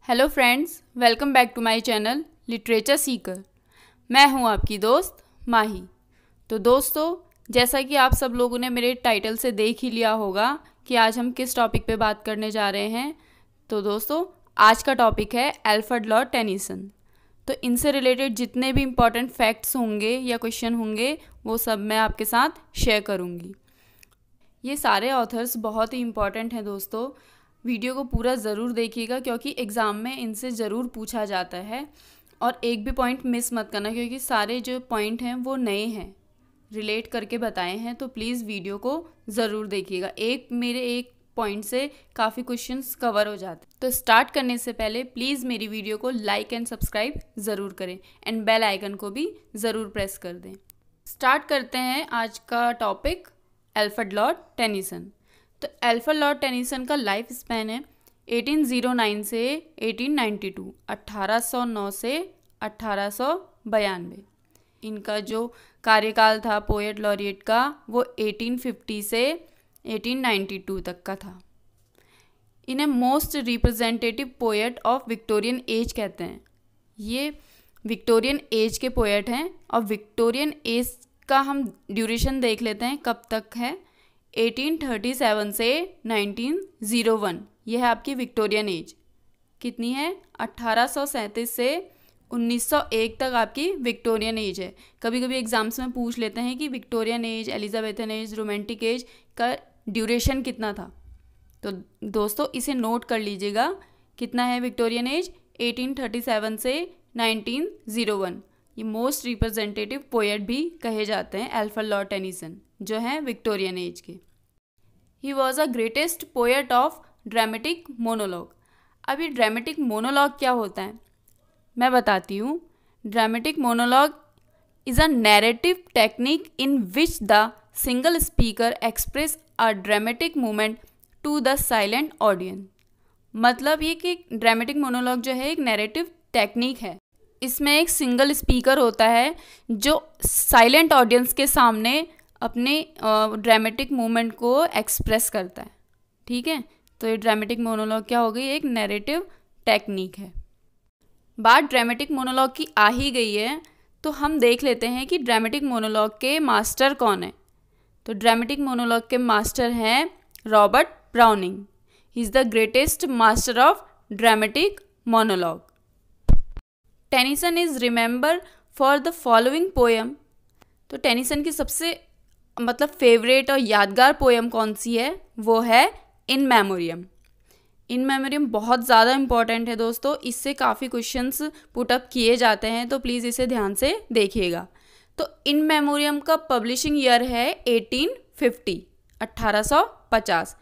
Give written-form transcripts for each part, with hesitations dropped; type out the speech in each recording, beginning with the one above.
Hello friends, welcome back to my channel literature seeker. मैं हूं आपकी दोस्त माही। तो दोस्तों, जैसा कि आप सब लोगों ने मेरे टाइटल से देख ही लिया होगा कि आज हम किस टॉपिक पे बात करने जा रहे हैं। तो दोस्तों, आज का टॉपिक है अल्फ्रेड लॉर्ड टेनिसन। तो इनसे रिलेटेड जितने भी इम्पॉर्टेंट फैक्ट्स होंगे या क्वेश्चन होंगे वो सब मैं आपके साथ शेयर करूँगी। ये सारे ऑथर्स बहुत ही इम्पॉर्टेंट हैं दोस्तों। वीडियो को पूरा ज़रूर देखिएगा क्योंकि एग्ज़ाम में इनसे ज़रूर पूछा जाता है। और एक भी पॉइंट मिस मत करना क्योंकि सारे जो पॉइंट हैं वो नए हैं, रिलेट करके बताए हैं। तो प्लीज़ वीडियो को ज़रूर देखिएगा। मेरे एक पॉइंट से काफ़ी क्वेश्चंस कवर हो जाते हैं। तो स्टार्ट करने से पहले प्लीज़ मेरी वीडियो को लाइक एंड सब्सक्राइब ज़रूर करें एंड बेल आइकन को भी ज़रूर प्रेस कर दें। स्टार्ट करते हैं आज का टॉपिक, अल्फ्रेड लॉर्ड टेनिसन। तो अल्फ्रेड लॉर्ड टेनिसन का लाइफ स्पैन है 1809 से 1892, 1809 से 1892। इनका जो कार्यकाल था पोएट लॉरिएट का वो 1850 से 1892 तक का था। इन्हें most representative poet of Victorian age कहते हैं। ये विक्टोरियन एज के पोएट हैं और विक्टोरियन एज का हम ड्यूरेशन देख लेते हैं कब तक है। 1837 से 1901 यह है आपकी विक्टोरियन एज। कितनी है? 1837 से 1901 तक आपकी विक्टोरियन एज है। कभी कभी एग्जाम्स में पूछ लेते हैं कि Victorian age, Elizabethan age, romantic as का ड्यूरेशन कितना था। तो दोस्तों इसे नोट कर लीजिएगा, कितना है विक्टोरियन एज? 1837 से 1901। ये मोस्ट रिप्रेजेंटेटिव पोएट भी कहे जाते हैं अल्फ्रेड लॉर्ड टेनिसन, जो हैं विक्टोरियन एज के। He was a greatest poet of dramatic monologue. अब ये ड्रामेटिक मोनोलॉग क्या होता है मैं बताती हूँ। Dramatic monologue is a narrative technique in which the single speaker express a dramatic movement to the silent audience. मतलब ये कि ड्रामेटिक मोनोलॉग जो है एक नैरेटिव टेक्निक है। इसमें एक सिंगल स्पीकर होता है जो साइलेंट ऑडियंस के सामने अपने ड्रामेटिक मूवमेंट को एक्सप्रेस करता है। ठीक है, तो ये ड्रामेटिक मोनोलॉग क्या हो गई? एक नैरेटिव टेक्निक है। बात ड्रामेटिक मोनोलॉग की आ ही गई है तो हम देख लेते हैं कि ड्रामेटिक मोनोलॉग के मास्टर कौन है। तो ड्रामेटिक मोनोलॉग के मास्टर हैं Robert browning. He is the greatest master of dramatic monologue. Tennyson is remember for the following poem. तो टेनिसन की सबसे फेवरेट और यादगार पोएम कौन सी है? वो है इन मेमोरियम। इन मेमोरियम बहुत ज़्यादा इंपॉर्टेंट है दोस्तों। इससे काफ़ी क्वेश्चंस पुटअप किए जाते हैं, तो प्लीज़ इसे ध्यान से देखिएगा। तो इन मेमोरियम का पब्लिशिंग ईयर है 1850, 1850।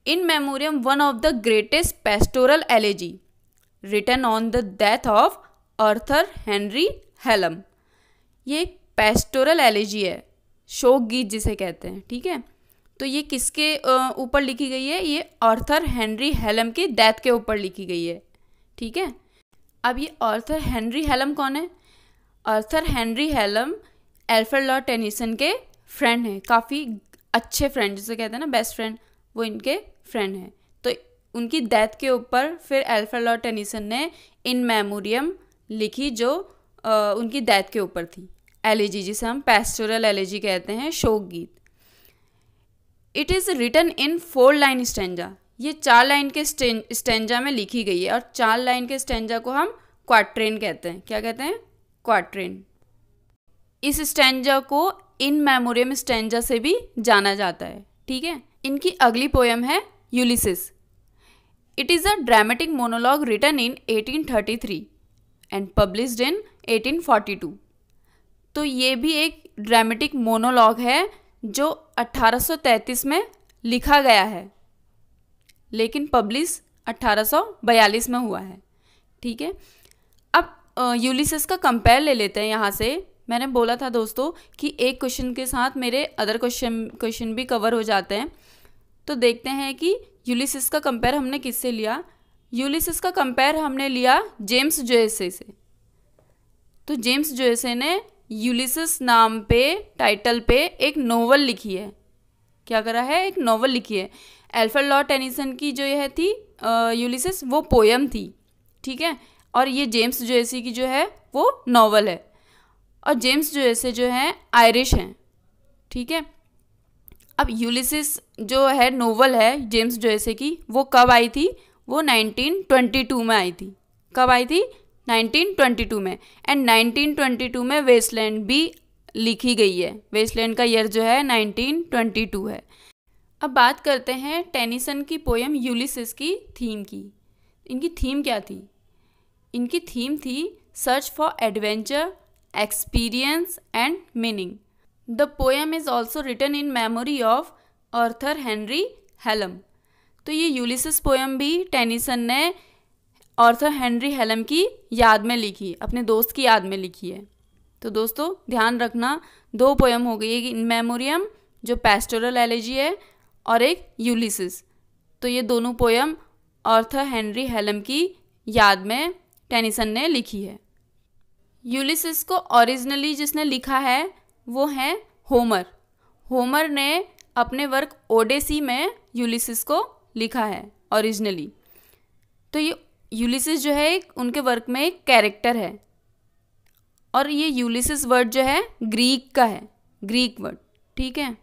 In memoriam one of the greatest pastoral elegy written on the death of Arthur Henry Hallam. ये एक पेस्टोरल एलेजी है, शोक गीत जिसे कहते हैं। ठीक है, तो ये किसके ऊपर लिखी गई है? ये आर्थर हेनरी हेलम की डेथ के ऊपर लिखी गई है। ठीक है, अब ये आर्थर हेनरी हेलम कौन है? Arthur Henry Hallam Alfred Lord Tennyson के फ्रेंड हैं, काफ़ी अच्छे फ्रेंड जिसे कहते हैं ना बेस्ट फ्रेंड, वो इनके फ्रेंड हैं। तो उनकी डेथ के ऊपर फिर अल्फ्रेड लॉर्ड टेनिसन ने इन मेमोरियम लिखी जो उनकी डेथ के ऊपर थी। एलेजी जिसे हम पेस्टोरल एलेजी कहते हैं, शोक गीत। It is written in 4 line stanza. ये 4 लाइन के स्टेंजा में लिखी गई है और 4 लाइन के स्टेंजा को हम क्वाट्रेन कहते हैं। क्या कहते हैं? क्वाट्रेन। इस स्टेंजा को इन मेमोरियम स्टेंजा से भी जाना जाता है। ठीक है, इनकी अगली पोएम है Ulysses. It is a dramatic monologue written in 1833 and published in 1842। तो ये भी एक ड्रामेटिक मोनोलॉग है जो 1833 में लिखा गया है, लेकिन पब्लिश 1842 में हुआ है। ठीक है, अब यूलिसिस का कंपेयर ले लेते हैं यहाँ से। मैंने बोला था दोस्तों कि एक क्वेश्चन के साथ मेरे अदर क्वेश्चन भी कवर हो जाते हैं। तो देखते हैं कि यूलिसिस का कंपेयर हमने किससे लिया। यूलिसिस का कंपेयर हमने लिया जेम्स जोयसे से। तो जेम्स जोयसे ने यूलिसिस नाम पे टाइटल पे एक नोवेल लिखी है। क्या करा है? एक नोवेल लिखी है। अल्फ्रेड लॉर्ड टेनिसन की जो यह थी यूलिसिस वो पोयम थी, ठीक है, और ये जेम्स जोयसी की जो है वो नॉवल है। और जेम्स जोयसी जो है आयरिश हैं, ठीक है। अब यूलिसिस जो है नोवेल है जेम्स जोयसी की, वो कब आई थी? वो 1922 में आई थी। कब आई थी? 1922 में। एंड 1922 में वेस्टलैंड भी लिखी गई है। वेस्टलैंड का ईयर जो है 1922 है। अब बात करते हैं टेनिसन की पोयम यूलिसिस की थीम की। इनकी थीम क्या थी? इनकी थीम थी search for adventure, experience and meaning. The poem is also written in memory of Arthur Henry Hallam. तो ये यूलिसिस पोएम भी टेनिसन ने आर्थर हेनरी हेलम की याद में लिखी, अपने दोस्त की याद में लिखी है। तो दोस्तों ध्यान रखना, दो पोएम हो गई, एक इन मेमोरियम जो पेस्टोरल एलेजी है और एक यूलिसिस। तो ये दोनों पोएम आर्थर हेनरी हेलम की याद में टेनिसन ने लिखी है। यूलिसिस को ओरिजिनली जिसने लिखा है वो है होमर। होमर ने अपने वर्क ओडेसी में यूलिसिस को लिखा है ओरिजिनली। तो ये यूलिसिस जो है उनके वर्क में एक कैरेक्टर है, और ये यूलिसिस वर्ड जो है ग्रीक का है, ग्रीक वर्ड, ठीक है।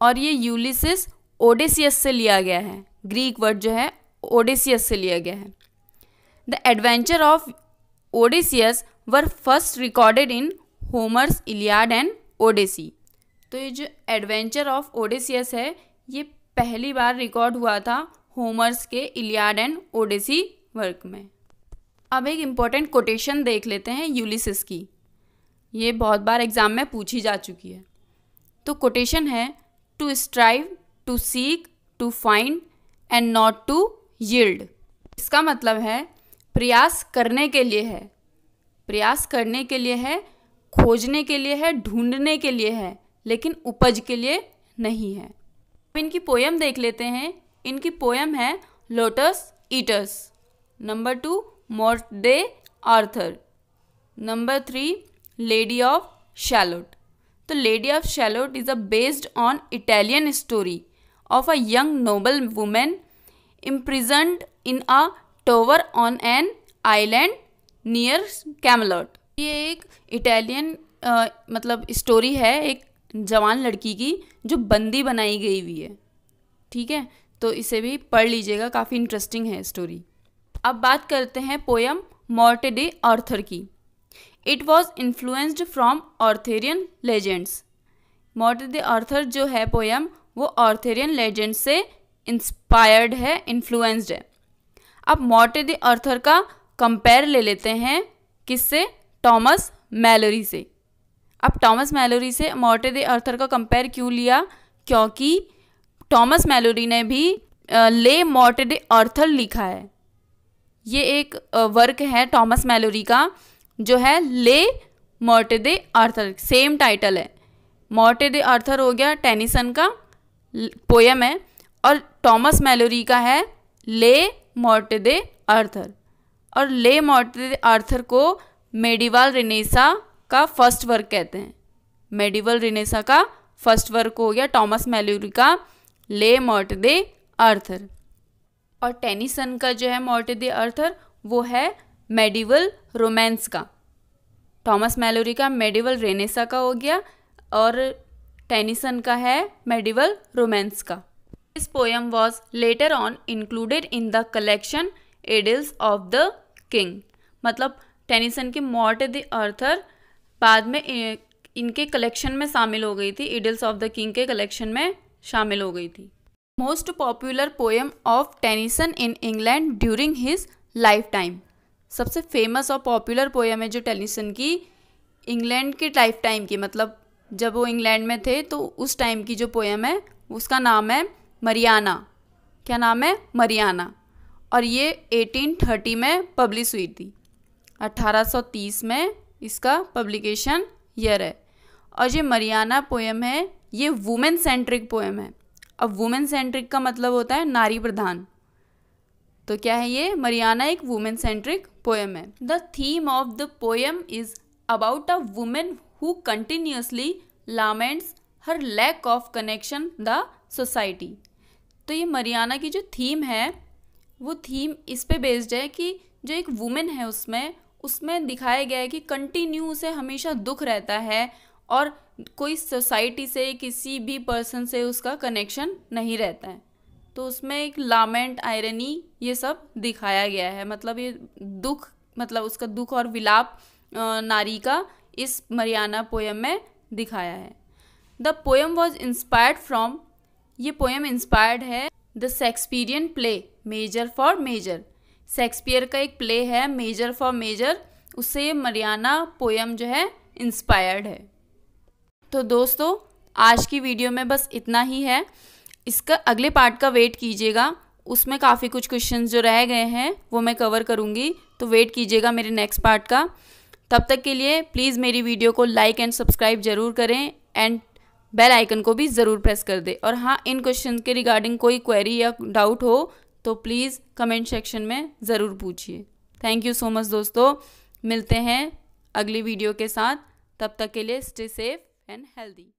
और ये यूलिसिस ओडेसियस से लिया गया है, ग्रीक वर्ड जो है ओडेसियस से लिया गया है। The adventure of Odysseus were first recorded in होमर्स Iliad and Odyssey. तो ये जो एडवेंचर ऑफ ओडेसियस है ये पहली बार रिकॉर्ड हुआ था होमर्स के इलियाड एंड ओडेसी वर्क में। अब एक इम्पॉर्टेंट कोटेशन देख लेते हैं यूलिसिस की, ये बहुत बार एग्जाम में पूछी जा चुकी है। तो कोटेशन है, to strive, to seek, to find and not to yield. इसका मतलब है प्रयास करने के लिए है, प्रयास करने के लिए है, खोजने के लिए है, ढूंढने के लिए है, लेकिन उपज के लिए नहीं है। अब इनकी पोयम देख लेते हैं। इनकी पोयम है lotus eaters, number 2 Morte d' Arthur, number 3 Lady of Shalott. तो Lady of Shalott is based on Italian story of a young noble women imprisoned in a tower on an island near Camelot. ये एक Italian मतलब story है एक जवान लड़की की जो बंदी बनाई गई हुई है, ठीक है। तो इसे भी पढ़ लीजिएगा, काफ़ी इंटरेस्टिंग है स्टोरी। अब बात करते हैं पोयम मॉर्टे दे आर्थर की। It was influenced from Arthurian legends. Morte d' Arthur जो है पोयम वो आर्थरियन लेजेंड से इंस्पायर्ड है, इन्फ्लुएंस्ड है। अब मॉर्टे दे आर्थर का कंपेयर ले लेते हैं किससे? टॉमस मैलोरी से। अब टॉमस मैलोरी से मॉर्टे दे आर्थर का कंपेयर क्यों लिया? क्योंकि टॉमस मैलोरी ने भी ले मॉर्टे दे आर्थर लिखा है। ये एक वर्क है टॉमस मैलोरी का जो है ले मॉर्टे दे आर्थर, सेम टाइटल है। मॉर्टे दे आर्थर हो गया टेनिसन का पोयम है, और टॉमस मैलोरी का है ले मॉर्टे दे आर्थर। और ले मॉर्टे दे आर्थर को मेडिवल रिनेसा का फर्स्ट वर्क कहते हैं। मेडिवल रिनेसा का फर्स्ट वर्क हो गया टॉमस मैलोरी का ले मॉर्टे दे आर्थर। और टेनिसन का जो है मॉर्टे दे आर्थर वो है मेडिवल रोमांस का। टॉमस मैलोरी का मेडिवल रेनेसा का हो गया और टेनिसन का है मेडिवल रोमांस का। This poem was later on included in the collection Idylls of the King। मतलब टेनिसन की मॉर्टे दे आर्थर बाद में इनके कलेक्शन में शामिल हो गई थी, इडल्स ऑफ द किंग के कलेक्शन में शामिल हो गई थी। Most popular poem of Tennyson in England during his life time. सबसे फेमस और पॉपुलर पोएम है जो टेनिसन की इंग्लैंड के लाइफ टाइम की, मतलब जब वो इंग्लैंड में थे तो उस टाइम की जो पोएम है उसका नाम है मरियाना। क्या नाम है? मरियाना। और ये 1830 में पब्लिश हुई थी, 1830 में इसका पब्लिकेशन ईयर है। और ये मरियाना पोएम है ये वुमेन सेंट्रिक पोएम है। अब वुमेन सेंट्रिक का मतलब होता है नारी प्रधान, तो क्या है ये? मरियाना एक वुमेन सेंट्रिक पोएम है। The theme of the poem is about a women who continuously laments her lack of connection the society. तो ये मरियाना की जो थीम है वो थीम इस पे बेस्ड है कि जो एक वुमेन है उसमें दिखाया गया है कि कंटिन्यू उसे हमेशा दुख रहता है और कोई सोसाइटी से किसी भी पर्सन से उसका कनेक्शन नहीं रहता है। तो उसमें एक लामेंट, आयरनी ये सब दिखाया गया है। मतलब ये दुख, मतलब उसका दुख और विलाप नारी का इस मरियाना पोयम में दिखाया है। The poem was inspired from, ये पोयम इंस्पायर्ड है the Shakespearean play measure for measure. Shakespeare का एक प्ले है मेजर फॉर मेजर, उससे ये मरियाना पोयम जो है इंस्पायर्ड है। तो दोस्तों आज की वीडियो में बस इतना ही है। इसका अगले पार्ट का वेट कीजिएगा, उसमें काफ़ी कुछ क्वेश्चंस जो रह गए हैं वो मैं कवर करूँगी, तो वेट कीजिएगा मेरे नेक्स्ट पार्ट का। तब तक के लिए प्लीज़ मेरी वीडियो को लाइक एंड सब्सक्राइब जरूर करें एंड बेल आइकन को भी ज़रूर प्रेस कर दें। और हाँ, इन क्वेश्चन के रिगार्डिंग कोई क्वेरी या डाउट हो तो प्लीज़ कमेंट सेक्शन में ज़रूर पूछिए। थैंक यू सो मच दोस्तों, मिलते हैं अगली वीडियो के साथ। तब तक के लिए स्टे सेफ एंड हेल्दी।